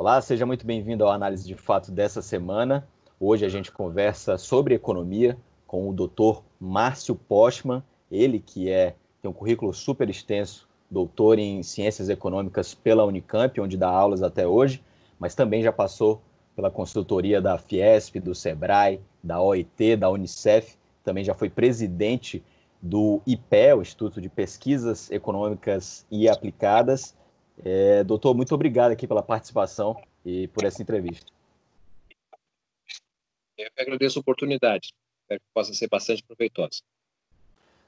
Olá, seja muito bem-vindo ao Análise de Fato dessa semana. Hoje a gente conversa sobre economia com o Dr. Márcio Postman, ele que tem um currículo super extenso, doutor em Ciências Econômicas pela Unicamp, onde dá aulas até hoje, mas também já passou pela consultoria da Fiesp, do Sebrae, da OIT, da Unicef, também já foi presidente do IPE, o Instituto de Pesquisas Econômicas e Aplicadas. Doutor, muito obrigado aqui pela participação e por essa entrevista. Eu que agradeço a oportunidade, espero que possa ser bastante proveitosa.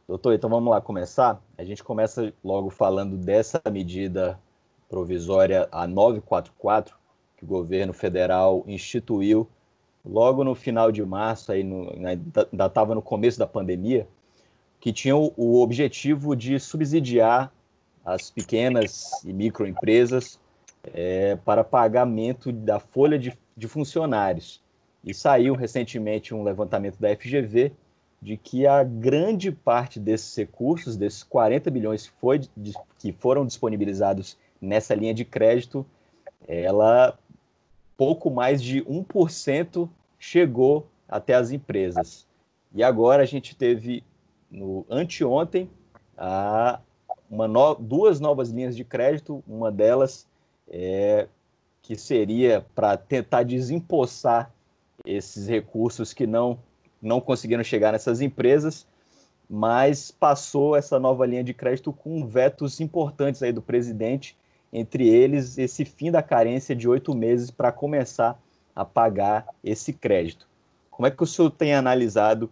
Doutor, então vamos lá começar? A gente começa logo falando dessa medida provisória, a 944, que o governo federal instituiu logo no final de março, ainda estava no começo da pandemia, que tinha o objetivo de subsidiar as pequenas e microempresas para pagamento da folha de funcionários. E saiu recentemente um levantamento da FGV de que a grande parte desses recursos, desses 40 bilhões que foram disponibilizados nessa linha de crédito, pouco mais de 1% chegou até as empresas. E agora a gente teve, anteontem, duas novas linhas de crédito, uma delas que seria para tentar desempossar esses recursos que não conseguiram chegar nessas empresas, mas passou essa nova linha de crédito com vetos importantes aí do presidente, entre eles esse fim da carência de 8 meses para começar a pagar esse crédito. Como é que o senhor tem analisado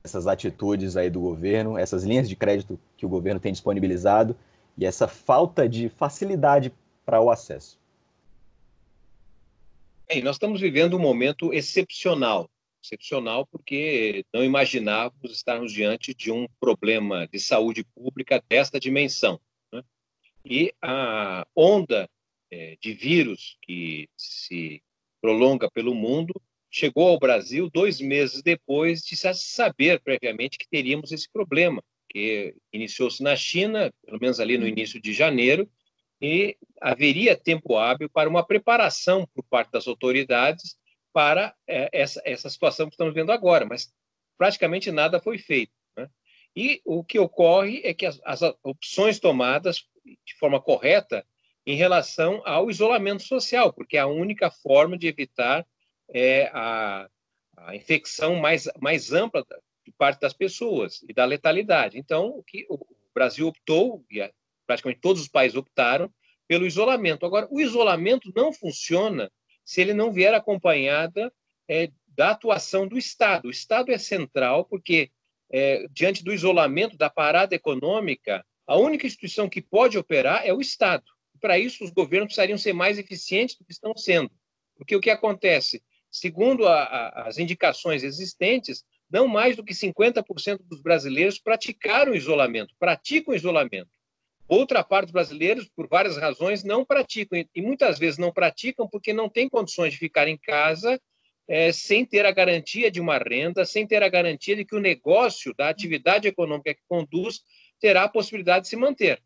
essas atitudes aí do governo, essas linhas de crédito que o governo tem disponibilizado e essa falta de facilidade para o acesso? Bem, nós estamos vivendo um momento excepcional porque não imaginávamos estarmos diante de um problema de saúde pública desta dimensão, né? E a onda de vírus que se prolonga pelo mundo chegou ao Brasil 2 meses depois de se saber previamente que teríamos esse problema, que iniciou-se na China, pelo menos ali no início de janeiro, e haveria tempo hábil para uma preparação por parte das autoridades para essa situação que estamos vendo agora, mas praticamente nada foi feito, né? E o que ocorre é que as opções tomadas de forma correta em relação ao isolamento social, porque é a única forma de evitar a infecção mais ampla de parte das pessoas e da letalidade. Então, o que o Brasil optou, e praticamente todos os países optaram, pelo isolamento. Agora, o isolamento não funciona se ele não vier acompanhada da atuação do Estado. O Estado é central porque, diante do isolamento, da parada econômica, a única instituição que pode operar é o Estado. Para isso, os governos precisariam ser mais eficientes do que estão sendo. Porque o que acontece? Segundo as indicações existentes, não mais do que 50% dos brasileiros praticam isolamento. Outra parte dos brasileiros, por várias razões, não praticam. E muitas vezes não praticam porque não têm condições de ficar em casa sem ter a garantia de uma renda, sem ter a garantia de que o negócio da atividade econômica que conduz terá a possibilidade de se manter.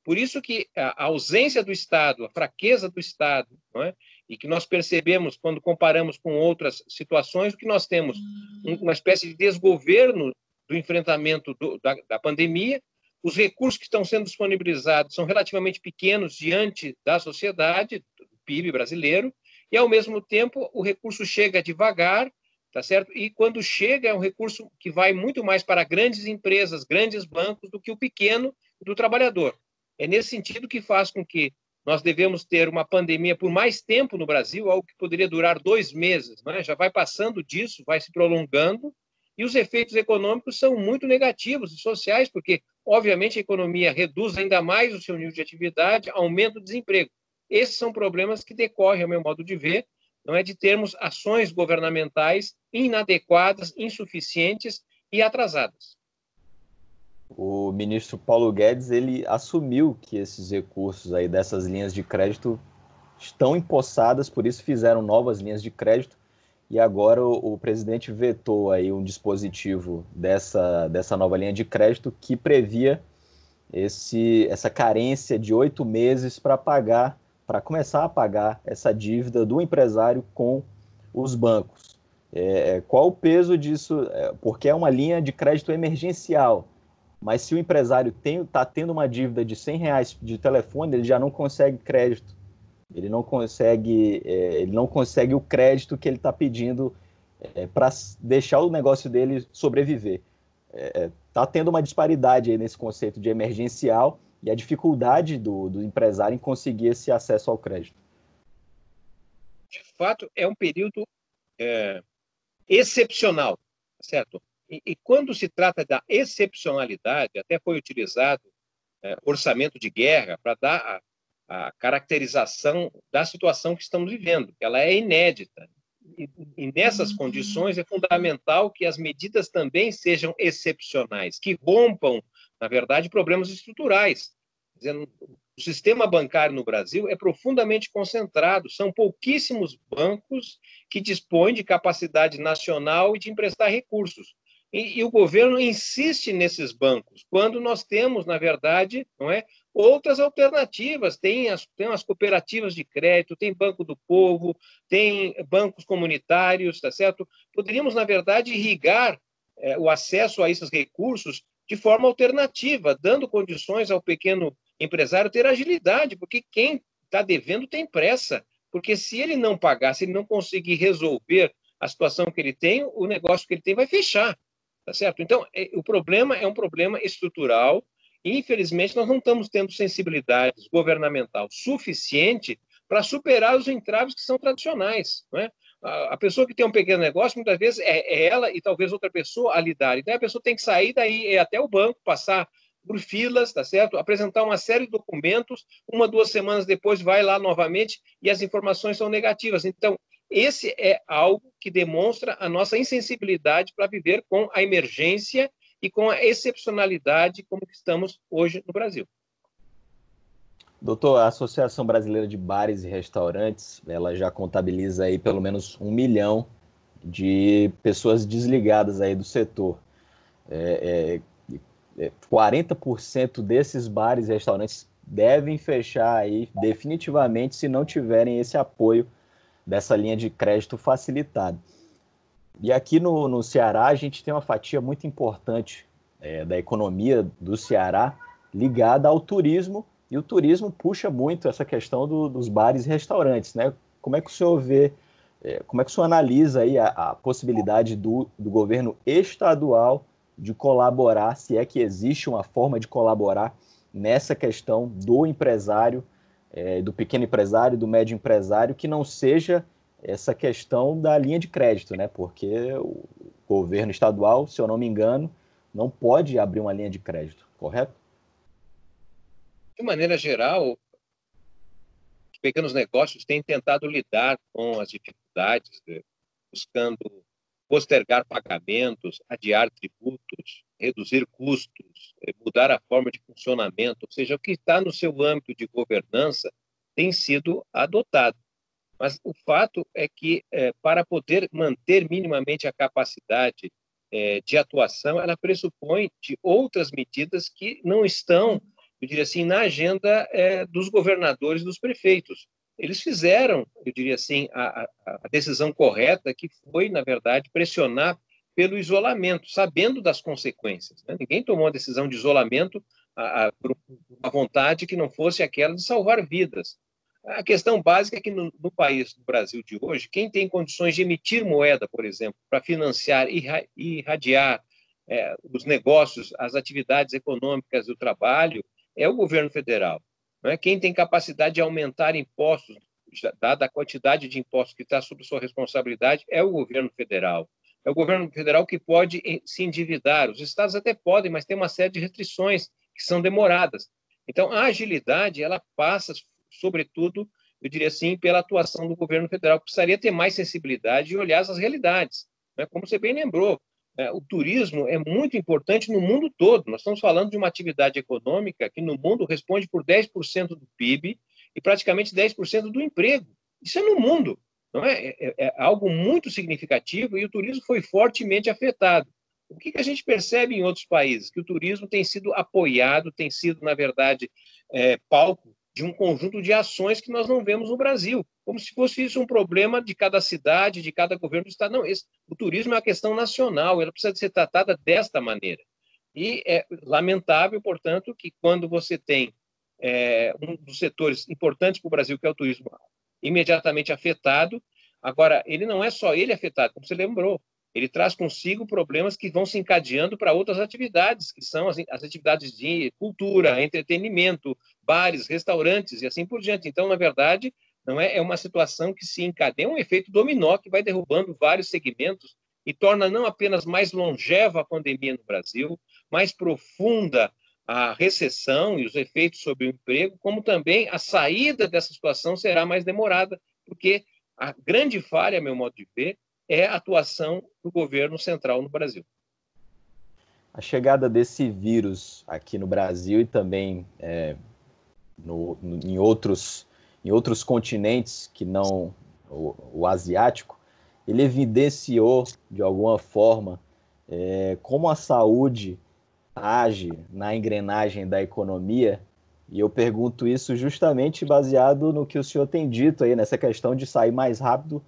Por isso que a ausência do Estado, a fraqueza do Estado, não é? E que nós percebemos quando comparamos com outras situações, o que nós temos uma espécie de desgoverno do enfrentamento da pandemia. Os recursos que estão sendo disponibilizados são relativamente pequenos diante da sociedade, do PIB brasileiro, e, ao mesmo tempo, o recurso chega devagar, tá certo? E, quando chega, é um recurso que vai muito mais para grandes empresas, grandes bancos, do que o pequeno do trabalhador. É nesse sentido que faz com que nós devemos ter uma pandemia por mais tempo no Brasil, algo que poderia durar 2 meses, né? Já vai passando disso, vai se prolongando, e os efeitos econômicos são muito negativos e sociais, porque, obviamente, a economia reduz ainda mais o seu nível de atividade, aumenta o desemprego. Esses são problemas que decorrem, ao meu modo de ver, não é, de termos ações governamentais inadequadas, insuficientes e atrasadas. O ministro Paulo Guedes, ele assumiu que esses recursos aí dessas linhas de crédito estão empossadas, por isso fizeram novas linhas de crédito, e agora o presidente vetou aí um dispositivo dessa nova linha de crédito que previa essa carência de 8 meses para para começar a pagar essa dívida do empresário com os bancos. Qual o peso disso? Porque é uma linha de crédito emergencial, mas se o empresário está tendo uma dívida de R$ 100 de telefone, ele já não consegue crédito. Ele não consegue o crédito que ele está pedindo para deixar o negócio dele sobreviver. Está tendo uma disparidade aí nesse conceito de emergencial e a dificuldade do empresário em conseguir esse acesso ao crédito. De fato, é um período excepcional, certo? E quando se trata da excepcionalidade, até foi utilizado orçamento de guerra para dar a caracterização da situação que estamos vivendo. Ela é inédita. E nessas condições é fundamental que as medidas também sejam excepcionais, que rompam, na verdade, problemas estruturais. Dizendo, o sistema bancário no Brasil é profundamente concentrado, são pouquíssimos bancos que dispõem de capacidade nacional e de emprestar recursos. E o governo insiste nesses bancos, quando nós temos, na verdade, não é, outras alternativas. Tem as cooperativas de crédito, tem Banco do Povo, tem bancos comunitários, tá certo? Poderíamos, na verdade, irrigar o acesso a esses recursos de forma alternativa, dando condições ao pequeno empresário ter agilidade, porque quem está devendo tem pressa, porque se ele não pagar, se ele não conseguir resolver a situação que ele tem, o negócio que ele tem vai fechar, tá certo? Então, o problema é um problema estrutural e, infelizmente, nós não estamos tendo sensibilidade governamental suficiente para superar os entraves que são tradicionais, não é? A pessoa que tem um pequeno negócio, muitas vezes, é ela e talvez outra pessoa a lidar. Então, a pessoa tem que sair daí até o banco, passar por filas, tá certo? Apresentar uma série de documentos, 1, 2 semanas depois vai lá novamente e as informações são negativas. Então, esse é algo que demonstra a nossa insensibilidade para viver com a emergência e com a excepcionalidade como que estamos hoje no Brasil. Doutor, a Associação Brasileira de Bares e Restaurantes, ela já contabiliza aí pelo menos 1 milhão de pessoas desligadas aí do setor. 40% desses bares e restaurantes devem fechar aí definitivamente se não tiverem esse apoio dessa linha de crédito facilitado. E aqui no Ceará a gente tem uma fatia muito importante da economia do Ceará ligada ao turismo, e o turismo puxa muito essa questão dos bares e restaurantes, né? Como é que o senhor vê, como é que o senhor analisa aí a possibilidade do governo estadual de colaborar, se é que existe uma forma de colaborar nessa questão do empresário, do pequeno empresário, do médio empresário, que não seja essa questão da linha de crédito, né? Porque o governo estadual, se eu não me engano, não pode abrir uma linha de crédito, correto? De maneira geral, os pequenos negócios têm tentado lidar com as dificuldades, buscando postergar pagamentos, adiar tributos, reduzir custos, mudar a forma de funcionamento, ou seja, o que está no seu âmbito de governança tem sido adotado. Mas o fato é que, para poder manter minimamente a capacidade de atuação, ela pressupõe de outras medidas que não estão, eu diria assim, na agenda dos governadores e dos prefeitos. Eles fizeram, eu diria assim, a decisão correta, que foi, na verdade, pressionar pelo isolamento, sabendo das consequências, né? Ninguém tomou a decisão de isolamento por uma vontade que não fosse aquela de salvar vidas. A questão básica é que no país, no Brasil de hoje, quem tem condições de emitir moeda, por exemplo, para financiar e irradiar os negócios, as atividades econômicas do trabalho, é o governo federal. Não é? Quem tem capacidade de aumentar impostos, dada a quantidade de impostos que está sob sua responsabilidade, é o governo federal. É o governo federal que pode se endividar. Os estados até podem, mas tem uma série de restrições que são demoradas. Então, a agilidade, ela passa, sobretudo, eu diria assim, pela atuação do governo federal. Precisaria ter mais sensibilidade e olhar as realidades. Né? Como você bem lembrou, o turismo é muito importante no mundo todo. Nós estamos falando de uma atividade econômica que no mundo responde por 10% do PIB e praticamente 10% do emprego. Isso é no mundo, não é? É algo muito significativo e o turismo foi fortemente afetado. O que a gente percebe em outros países? Que o turismo tem sido apoiado, tem sido, na verdade, palco de um conjunto de ações que nós não vemos no Brasil, como se fosse isso um problema de cada cidade, de cada governo do estado. Não, o turismo é uma questão nacional, ela precisa ser tratada desta maneira. E é lamentável, portanto, que quando você tem um dos setores importantes para o Brasil, que é o turismo, imediatamente afetado, agora, ele não é só ele afetado, como você lembrou, ele traz consigo problemas que vão se encadeando para outras atividades, que são as atividades de cultura, entretenimento, bares, restaurantes e assim por diante. Então, na verdade, não é uma situação que se encadeia, é um efeito dominó que vai derrubando vários segmentos e torna não apenas mais longeva a pandemia no Brasil, mais profunda a recessão e os efeitos sobre o emprego, como também a saída dessa situação será mais demorada, porque a grande falha, a meu modo de ver, é a atuação do governo central no Brasil. A chegada desse vírus aqui no Brasil e também em outros continentes que não o asiático, ele evidenciou de alguma forma como a saúde age na engrenagem da economia. E eu pergunto isso justamente baseado no que o senhor tem dito aí, nessa questão de sair mais rápido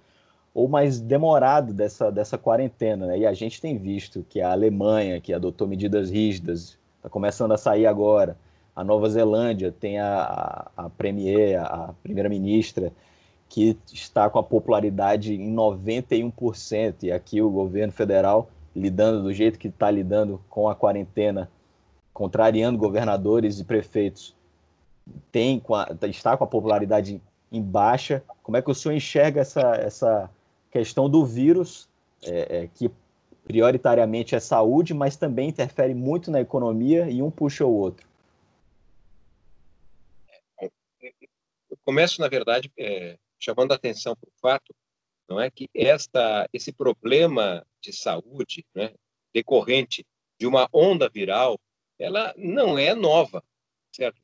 ou mais demorado dessa quarentena, né? E a gente tem visto que a Alemanha, que adotou medidas rígidas, está começando a sair agora. A Nova Zelândia tem a premier, a primeira-ministra, que está com a popularidade em 91%, e aqui o governo federal lidando do jeito que está lidando com a quarentena, contrariando governadores e prefeitos, está com a popularidade em baixa. Como é que o senhor enxerga essa questão do vírus, que prioritariamente é saúde, mas também interfere muito na economia e um puxa o outro? Eu começo, na verdade, chamando a atenção para o fato, não é que esse problema de saúde, né, decorrente de uma onda viral, ela não é nova, certo?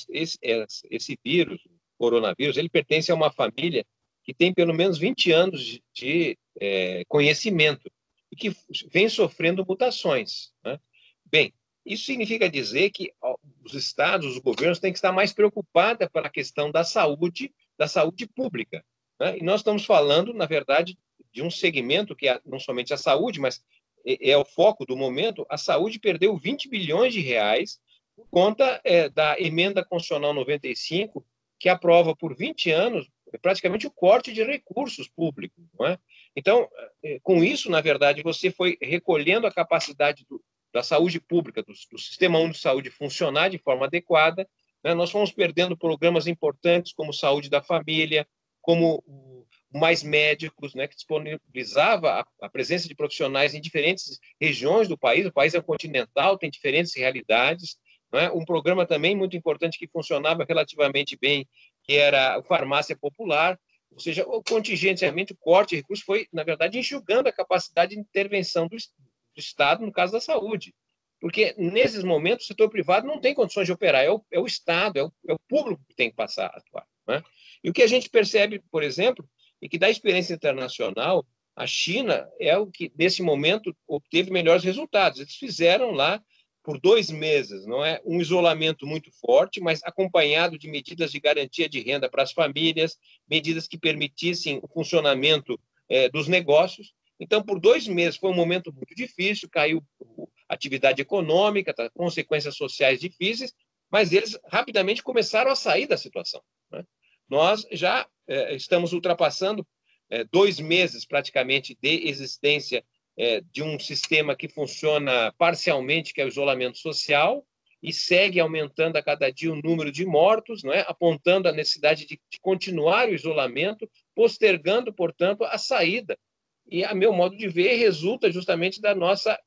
Esse vírus, o coronavírus, ele pertence a uma família que tem pelo menos 20 anos de conhecimento e que vem sofrendo mutações, né? Bem, isso significa dizer que os estados, os governos têm que estar mais preocupados para a questão da saúde pública, né? E nós estamos falando, na verdade, de um segmento que é não somente a saúde, mas é o foco do momento. A saúde perdeu 20 bilhões de reais por conta da emenda constitucional 95, que aprova por 20 anos praticamente o corte de recursos públicos, não é? Então, com isso, na verdade, você foi recolhendo a capacidade da saúde pública, do Sistema Único de Saúde funcionar de forma adequada, né? Nós fomos perdendo programas importantes como Saúde da Família, como o Mais Médicos, né, que disponibilizava a presença de profissionais em diferentes regiões do país. O país é continental, tem diferentes realidades, né? Um programa também muito importante que funcionava relativamente bem, que era a farmácia popular. Ou seja, o contingenciamento, o corte de recursos foi, na verdade, enxugando a capacidade de intervenção do Estado no caso da saúde. Porque, nesses momentos, o setor privado não tem condições de operar, é o Estado, é o público que tem que passar a atuar, né? E o que a gente percebe, por exemplo, é que da experiência internacional, a China é o que, nesse momento, obteve melhores resultados. Eles fizeram lá, por 2 meses, não é, um isolamento muito forte, mas acompanhado de medidas de garantia de renda para as famílias, medidas que permitissem o funcionamento dos negócios. Então, por 2 meses foi um momento muito difícil, caiu a atividade econômica, consequências sociais difíceis, mas eles rapidamente começaram a sair da situação, né? Nós já estamos ultrapassando 2 meses praticamente de existência de um sistema que funciona parcialmente, que é o isolamento social, e segue aumentando a cada dia o número de mortos, não é? Apontando a necessidade de continuar o isolamento, postergando, portanto, a saída. E, a meu modo de ver, resulta justamente da nossa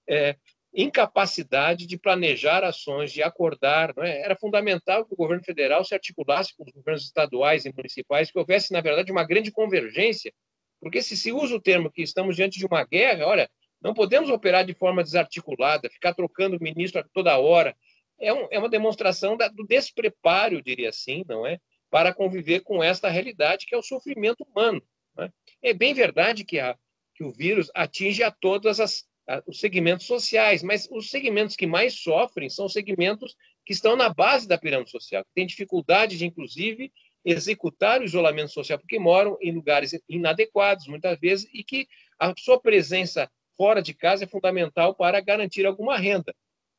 incapacidade de planejar ações, de acordar, não é? Era fundamental que o governo federal se articulasse com os governos estaduais e municipais, que houvesse, na verdade, uma grande convergência, porque se usa o termo que estamos diante de uma guerra, olha, não podemos operar de forma desarticulada, ficar trocando ministro a toda hora. É uma demonstração do despreparo, eu diria assim, não é? Para conviver com esta realidade que é o sofrimento humano, não é? É bem verdade que o vírus atinge a todos os segmentos sociais, mas os segmentos que mais sofrem são segmentos que estão na base da pirâmide social, que têm dificuldade de, inclusive, executar o isolamento social, porque moram em lugares inadequados, muitas vezes, e que a sua presença fora de casa é fundamental para garantir alguma renda.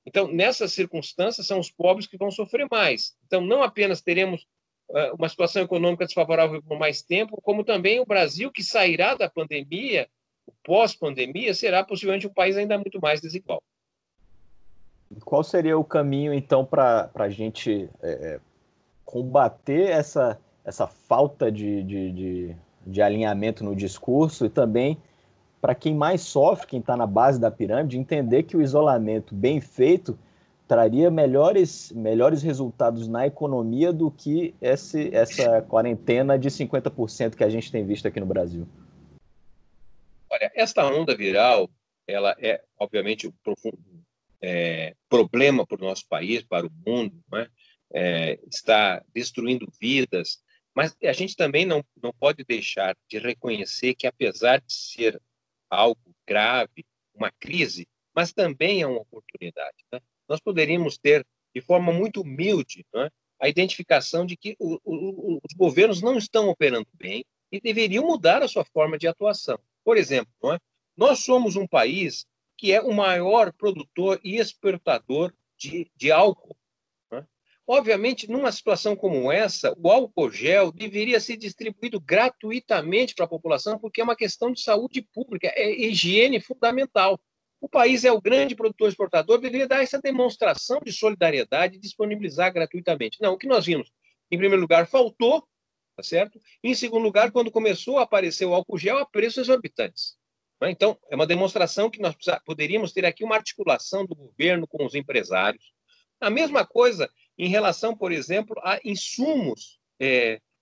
Então, nessas circunstâncias, são os pobres que vão sofrer mais. Então, não apenas teremos uma situação econômica desfavorável por mais tempo, como também o Brasil, que sairá da pandemia, pós-pandemia, será possivelmente um país ainda muito mais desigual. Qual seria o caminho, então, para a gente combater essa falta de alinhamento no discurso e também para quem mais sofre, quem está na base da pirâmide, entender que o isolamento bem feito traria melhores resultados na economia do que essa quarentena de 50% que a gente tem visto aqui no Brasil? Olha, esta onda viral, ela é, obviamente, um profundo problema para o nosso país, para o mundo, né? Está destruindo vidas, mas a gente também não pode deixar de reconhecer que, apesar de ser algo grave, uma crise, mas também é uma oportunidade, né? Nós poderíamos ter, de forma muito humilde, né, a identificação de que os governos não estão operando bem e deveriam mudar a sua forma de atuação. Por exemplo, não é? Nós somos um país que é o maior produtor e exportador de álcool. Né? Obviamente, numa situação como essa, o álcool gel deveria ser distribuído gratuitamente para a população, porque é uma questão de saúde pública, é higiene fundamental. O país é o grande produtor e exportador, deveria dar essa demonstração de solidariedade e disponibilizar gratuitamente. Não, o que nós vimos, em primeiro lugar, faltou, tá certo? Em segundo lugar, quando começou a aparecer o álcool gel, a preços exorbitantes. Então, é uma demonstração que nós poderíamos ter aqui uma articulação do governo com os empresários. A mesma coisa em relação, por exemplo, a insumos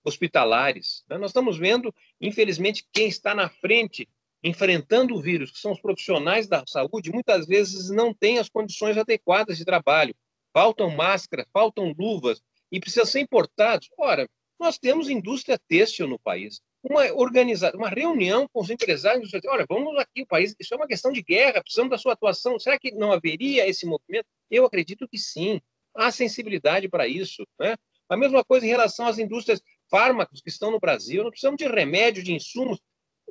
hospitalares. Nós estamos vendo, infelizmente, quem está na frente enfrentando o vírus, que são os profissionais da saúde, muitas vezes não têm as condições adequadas de trabalho. Faltam máscaras, faltam luvas e precisam ser importados. Ora, nós temos indústria têxtil no país. Uma reunião com os empresários, olha, vamos aqui, o país, isso é uma questão de guerra, precisamos da sua atuação. Será que não haveria esse movimento? Eu acredito que sim. Há sensibilidade para isso, né? A mesma coisa em relação às indústrias fármacos que estão no Brasil. Não precisamos de remédio, de insumos.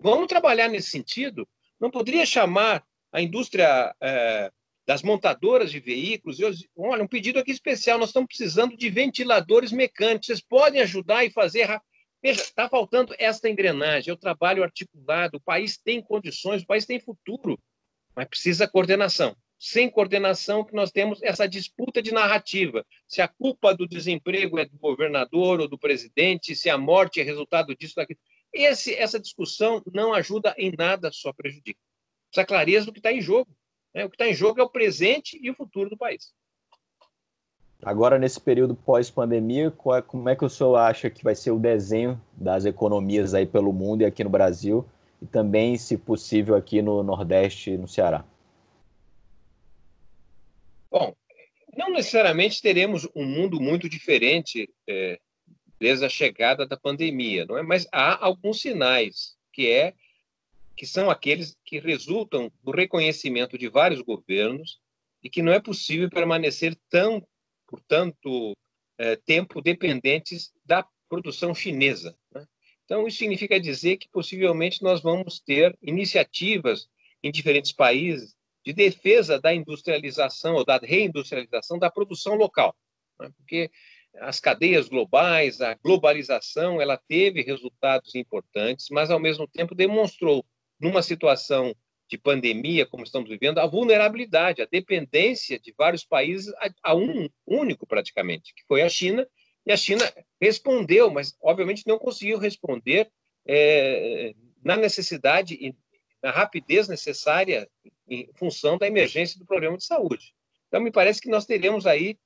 Vamos trabalhar nesse sentido. Não poderia chamar a indústria das montadoras de veículos. Olha, um pedido aqui especial. Nós estamos precisando de ventiladores mecânicos. Vocês podem ajudar e fazer. Veja, está faltando esta engrenagem. É o trabalho articulado. O país tem condições, o país tem futuro, mas precisa coordenação. Sem coordenação, que nós temos essa disputa de narrativa. Se a culpa do desemprego é do governador ou do presidente, se a morte é resultado disso, daquilo. Essa discussão não ajuda em nada, só prejudica. Precisa clareza do que está em jogo. Né? O que está em jogo é o presente e o futuro do país. Agora, nesse período pós-pandemia, como é que o senhor acha que vai ser o desenho das economias aí pelo mundo e aqui no Brasil, e também, se possível, aqui no Nordeste e no Ceará? Bom, não necessariamente teremos um mundo muito diferente desde a chegada da pandemia, não é? Mas há alguns sinais que são aqueles que resultam do reconhecimento de vários governos e que não é possível permanecer por tanto tempo dependentes da produção chinesa, né? Então, isso significa dizer que possivelmente nós vamos ter iniciativas em diferentes países de defesa da industrialização ou da reindustrialização da produção local, né? Porque as cadeias globais, a globalização, ela teve resultados importantes, mas, ao mesmo tempo, demonstrou, numa situação de pandemia, como estamos vivendo, a vulnerabilidade, a dependência de vários países a um único, praticamente, que foi a China, e a China respondeu, mas, obviamente, não conseguiu responder na necessidade e na rapidez necessária em função da emergência do problema de saúde. Então, me parece que nós teremos aí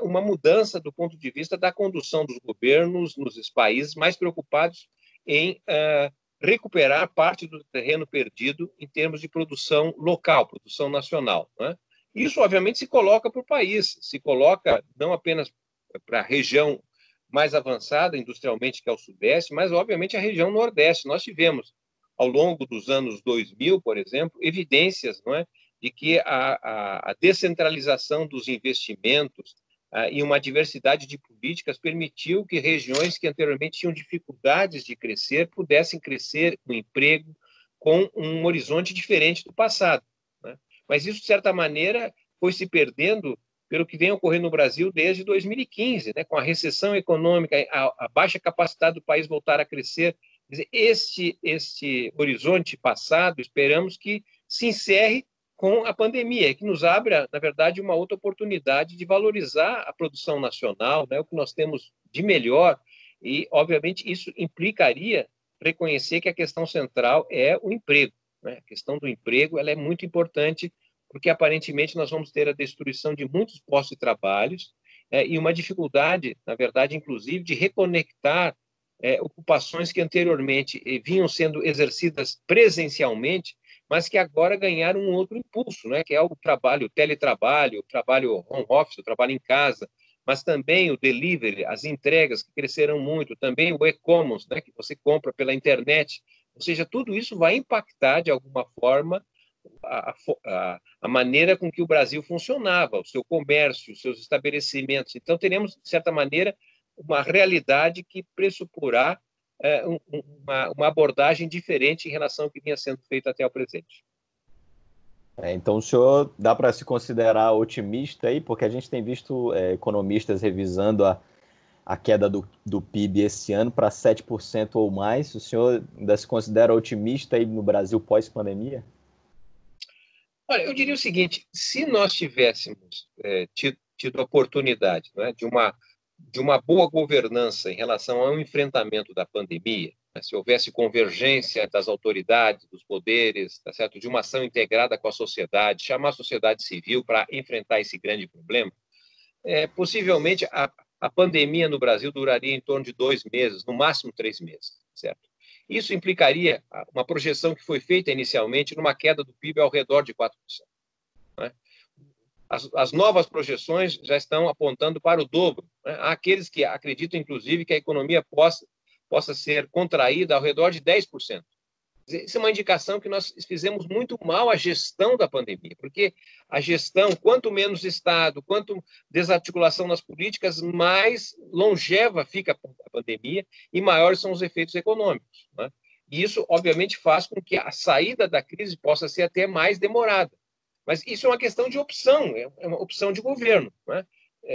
uma mudança do ponto de vista da condução dos governos nos países mais preocupados em recuperar parte do terreno perdido em termos de produção local, produção nacional, né? Isso, obviamente, se coloca para o país, se coloca não apenas para a região mais avançada industrialmente, que é o Sudeste, mas, obviamente, a região Nordeste. Nós tivemos, ao longo dos anos 2000, por exemplo, evidências, não é, de que a descentralização dos investimentos, e uma diversidade de políticas permitiu que regiões que anteriormente tinham dificuldades de crescer pudessem crescer com emprego, com um horizonte diferente do passado, né? Mas isso, de certa maneira, foi se perdendo pelo que vem ocorrendo no Brasil desde 2015, né? Com a recessão econômica, a baixa capacidade do país voltar a crescer. Quer dizer, este horizonte passado, esperamos que se encerre com a pandemia, que nos abre, na verdade, uma outra oportunidade de valorizar a produção nacional, né, o que nós temos de melhor, e, obviamente, isso implicaria reconhecer que a questão central é o emprego, né? A questão do emprego ela é muito importante, porque, aparentemente, nós vamos ter a destruição de muitos postos de trabalho e uma dificuldade, na verdade, inclusive, de reconectar ocupações que anteriormente vinham sendo exercidas presencialmente, mas que agora ganharam um outro impulso, né? Que é o trabalho, o teletrabalho, o trabalho home office, o trabalho em casa, mas também o delivery, as entregas que cresceram muito, também o e-commerce, né? Que você compra pela internet. Ou seja, tudo isso vai impactar, de alguma forma, a maneira com que o Brasil funcionava, o seu comércio, os seus estabelecimentos. Então, teremos, de certa maneira, uma realidade que pressuporá uma abordagem diferente em relação ao que vinha sendo feito até o presente. Então, o senhor dá para se considerar otimista aí, porque a gente tem visto economistas revisando a queda do PIB esse ano para 7% ou mais. O senhor ainda se considera otimista aí no Brasil pós-pandemia? Olha, eu diria o seguinte: se nós tivéssemos tido a oportunidade, né, de uma boa governança em relação ao enfrentamento da pandemia, né, se houvesse convergência das autoridades, dos poderes, tá certo? De uma ação integrada com a sociedade, chamar a sociedade civil para enfrentar esse grande problema, possivelmente a pandemia no Brasil duraria em torno de 2 meses, no máximo 3 meses, certo? Isso implicaria uma projeção que foi feita inicialmente numa queda do PIB ao redor de 4%. Né? As novas projeções já estão apontando para o dobro. Né? Há aqueles que acreditam, inclusive, que a economia possa ser contraída ao redor de 10%. Isso é uma indicação que nós fizemos muito mal a gestão da pandemia, porque a gestão, quanto menos Estado, quanto desarticulação nas políticas, mais longeva fica a pandemia e maiores são os efeitos econômicos. Né? E isso, obviamente, faz com que a saída da crise possa ser até mais demorada. Mas isso é uma questão de opção, é uma opção de governo. Né?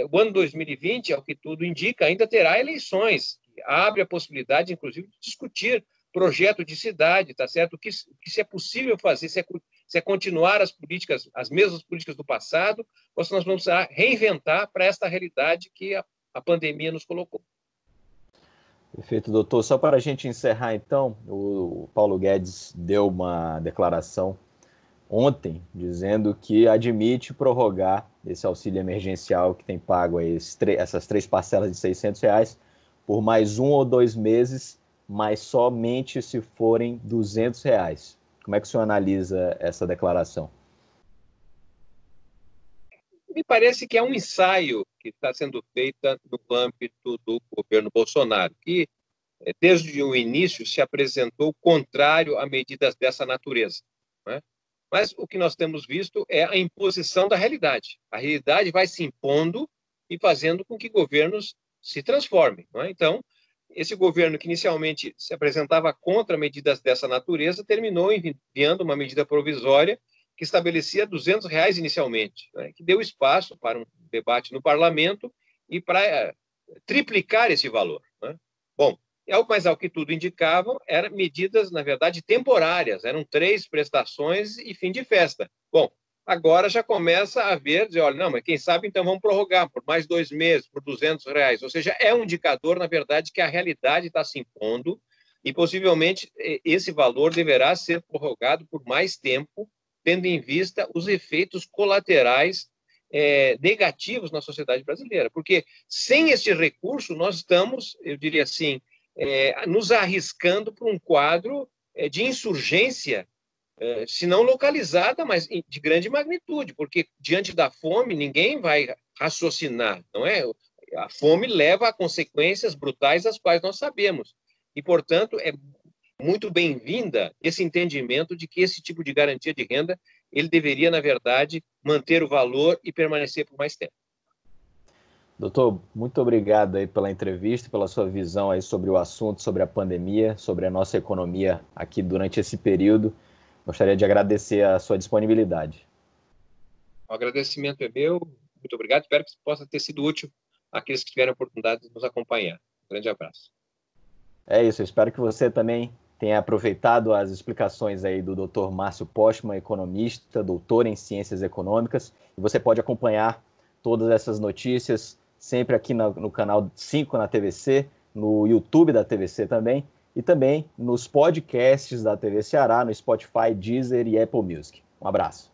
O ano 2020, ao que tudo indica, ainda terá eleições, que abre a possibilidade, inclusive, de discutir projeto de cidade, tá certo? O que se é possível fazer, se é continuar as mesmas políticas do passado, ou se nós vamos reinventar para esta realidade que a pandemia nos colocou. Perfeito, doutor. Só para a gente encerrar, então, o Paulo Guedes deu uma declaração ontem dizendo que admite prorrogar esse auxílio emergencial que tem pago essas 3 parcelas de R$ 600 por mais 1 ou 2 meses, mas somente se forem R$ 200. Como é que o senhor analisa essa declaração? Me parece que é um ensaio que está sendo feito no âmbito do governo Bolsonaro, que desde o início se apresentou contrário a medidas dessa natureza. Né? Mas o que nós temos visto é a imposição da realidade. A realidade vai se impondo e fazendo com que governos se transformem. Né? Então, esse governo que inicialmente se apresentava contra medidas dessa natureza terminou enviando uma medida provisória que estabelecia R$ 200 inicialmente, né? Que deu espaço para um debate no parlamento e para triplicar esse valor. Né? Bom, mas ao que tudo indicava, eram medidas, na verdade, temporárias, eram 3 prestações e fim de festa. Bom, agora já começa a ver, dizer, olha, não, mas quem sabe então vamos prorrogar por mais 2 meses, por R$ 200. Ou seja, é um indicador, na verdade, que a realidade está se impondo e possivelmente esse valor deverá ser prorrogado por mais tempo, tendo em vista os efeitos colaterais negativos na sociedade brasileira. Porque sem este recurso, nós estamos, eu diria assim, nos arriscando para um quadro de insurgência, se não localizada, mas de grande magnitude, porque diante da fome ninguém vai raciocinar, não é? A fome leva a consequências brutais das quais nós sabemos. E, portanto, é muito bem-vinda esse entendimento de que esse tipo de garantia de renda ele deveria, na verdade, manter o valor e permanecer por mais tempo. Doutor, muito obrigado aí pela entrevista, pela sua visão aí sobre o assunto, sobre a pandemia, sobre a nossa economia aqui durante esse período. Gostaria de agradecer a sua disponibilidade. O agradecimento é meu, muito obrigado, espero que possa ter sido útil àqueles que tiveram a oportunidade de nos acompanhar. Um grande abraço. É isso, eu espero que você também tenha aproveitado as explicações aí do Dr. Márcio Postman, economista, doutor em ciências econômicas, e você pode acompanhar todas essas notícias sempre aqui no canal 5 na TVC, no YouTube da TVC também, e também nos podcasts da TV Ceará, no Spotify, Deezer e Apple Music. Um abraço.